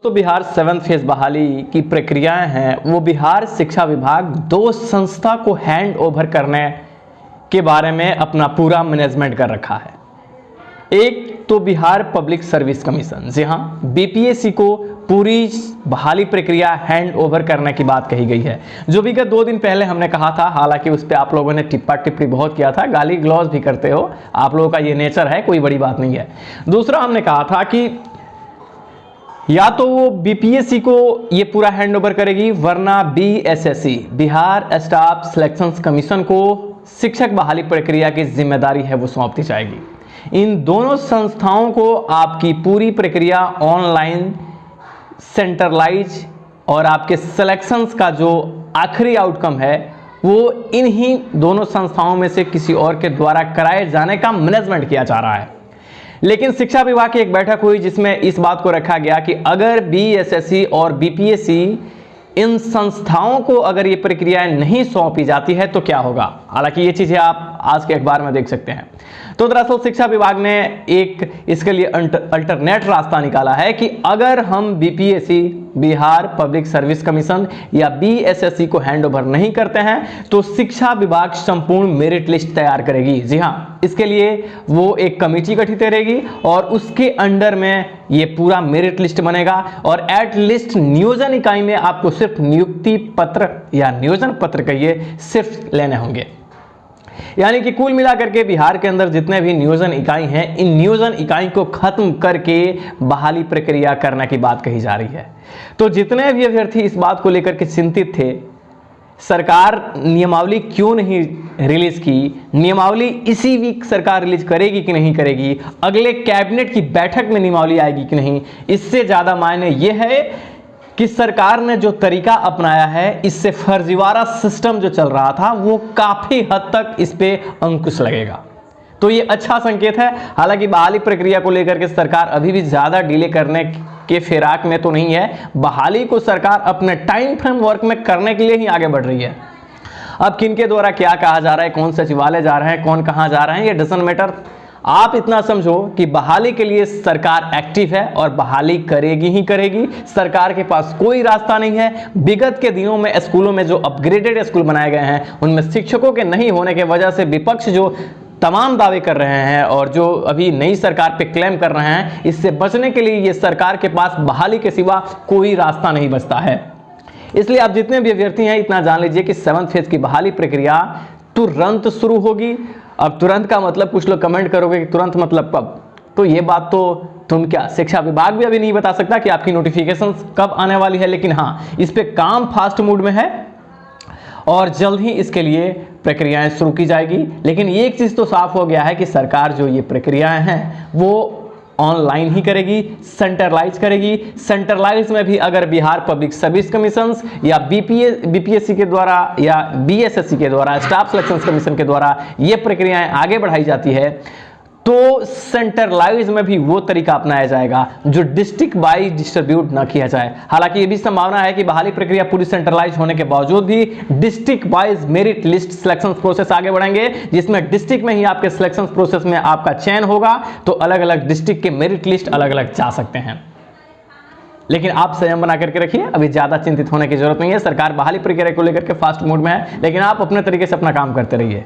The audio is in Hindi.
तो बिहार 7th फेज बहाली की प्रक्रियाएं हैं वो बिहार शिक्षा विभाग दो संस्था को हैंड ओवर करने के बारे में अपना पूरा मैनेजमेंट कर रखा है। एक तो बिहार पब्लिक सर्विस कमीशन, जी हाँ, बीपीएससी को पूरी बहाली प्रक्रिया हैंड ओवर करने की बात कही गई है, जो विगत 2 दिन पहले हमने कहा था। हालांकि उस पर आप लोगों ने टिप्पा टिप्पणी बहुत किया था, गाली ग्लॉज भी करते हो, आप लोगों का ये नेचर है, कोई बड़ी बात नहीं है। दूसरा हमने कहा था कि या तो वो बीपीएससी को ये पूरा हैंड ओवर करेगी, वरना BSSC Bihar staff selection commission को शिक्षक बहाली प्रक्रिया की जिम्मेदारी है वो सौंप दी जाएगी। इन दोनों संस्थाओं को आपकी पूरी प्रक्रिया ऑनलाइन सेंट्रलाइज और आपके सिलेक्शंस का जो आखिरी आउटकम है वो इन्हीं दोनों संस्थाओं में से किसी और के द्वारा कराए जाने का मैनेजमेंट किया जा रहा है। लेकिन शिक्षा विभाग की एक बैठक हुई जिसमें इस बात को रखा गया कि अगर बीएसएससी और बीपीएससी इन संस्थाओं को अगर ये प्रक्रियाएं नहीं सौंपी जाती है तो क्या होगा। हालांकि ये चीजें आप आज के अखबार में देख सकते हैं। तो दरअसल शिक्षा विभाग ने एक इसके लिए अल्टरनेट रास्ता निकाला है कि अगर हम BPSC Bihar public service commission या बीएसएससी को हैंड ओवर नहीं करते हैं तो शिक्षा विभाग संपूर्ण मेरिट लिस्ट तैयार करेगी। जी हाँ, इसके लिए वो एक कमेटी गठित करेगी और उसके अंडर में ये पूरा मेरिट लिस्ट बनेगा और एट लिस्ट नियोजन इकाई में आपको सिर्फ नियुक्ति पत्र या नियोजन पत्र कहिए सिर्फ लेने होंगे। यानी कि कुल मिलाकर के बिहार के अंदर जितने भी नियोजन इकाई हैं, इन नियोजन इकाई को खत्म करके बहाली प्रक्रिया करने की बात कही जा रही है। तो जितने भी अभ्यर्थी इस बात को लेकर के चिंतित थे, सरकार नियमावली क्यों नहीं रिलीज की, नियमावली इसी वीक सरकार रिलीज करेगी कि नहीं करेगी, अगले कैबिनेट की बैठक में नियमावली आएगी कि नहीं, इससे ज्यादा मायने यह है कि सरकार ने जो तरीका अपनाया है, इससे फर्जीवाड़ा सिस्टम जो चल रहा था वो काफी हद तक इस पे अंकुश लगेगा। तो ये अच्छा संकेत है। हालांकि बहाली प्रक्रिया को लेकर के सरकार अभी भी ज्यादा डिले करने के फिराक में तो नहीं है। बहाली को सरकार अपने टाइम फ्रेम वर्क में करने के लिए ही आगे बढ़ रही है। अब किनके द्वारा क्या कहा जा रहा है, कौन सचिवालय जा रहे हैं, कौन कहां जा रहे हैं, ये डजंट मैटर। आप इतना समझो कि बहाली के लिए सरकार एक्टिव है और बहाली करेगी ही करेगी। सरकार के पास कोई रास्ता नहीं है। विगत के दिनों में स्कूलों में जो अपग्रेडेड स्कूल बनाए गए हैं उनमें शिक्षकों के नहीं होने की वजह से विपक्ष जो तमाम दावे कर रहे हैं और जो अभी नई सरकार पे क्लेम कर रहे हैं, इससे बचने के लिए ये सरकार के पास बहाली के सिवा कोई रास्ता नहीं बचता है। इसलिए आप जितने भी अभ्यर्थी हैं इतना जान लीजिए कि 7th फेज की बहाली प्रक्रिया तुरंत शुरू होगी। अब तुरंत का मतलब कुछ लोग कमेंट करोगे कि तुरंत मतलब कब, तो ये बात तो तुम क्या शिक्षा विभाग भी अभी नहीं बता सकता कि आपकी नोटिफिकेशन कब आने वाली है। लेकिन हाँ, इस पे काम फास्ट मूड में है और जल्द ही इसके लिए प्रक्रियाएं शुरू की जाएगी। लेकिन एक चीज तो साफ हो गया है कि सरकार जो ये प्रक्रियाएं हैं वो ऑनलाइन ही करेगी, सेंट्रलाइज करेगी। सेंट्रलाइज में भी अगर बिहार पब्लिक सर्विस कमीशन या बीपीएससी के द्वारा या बीएसएससी के द्वारा स्टाफ सिलेक्शन कमीशन के द्वारा ये प्रक्रियाएं आगे बढ़ाई जाती है तो सेंट्रलाइज में भी वो तरीका अपनाया जाएगा जो डिस्ट्रिक्ट वाइज डिस्ट्रीब्यूट ना किया जाए। हालांकि ये भी संभावना है कि बहाली प्रक्रिया पूरी सेंट्रलाइज होने के बावजूद भी district wise merit list selection process आगे बढ़ेंगे, जिसमें डिस्ट्रिक्ट में ही आपके सिलेक्शन प्रोसेस में आपका चयन होगा तो अलग अलग डिस्ट्रिक्ट के मेरिट लिस्ट अलग अलग जा सकते हैं। लेकिन आप संयम बना करके रखिए, अभी ज्यादा चिंतित होने की जरूरत नहीं है। सरकार बहाली प्रक्रिया को लेकर के फास्ट मूड में है, लेकिन आप अपने तरीके से अपना काम करते रहिए।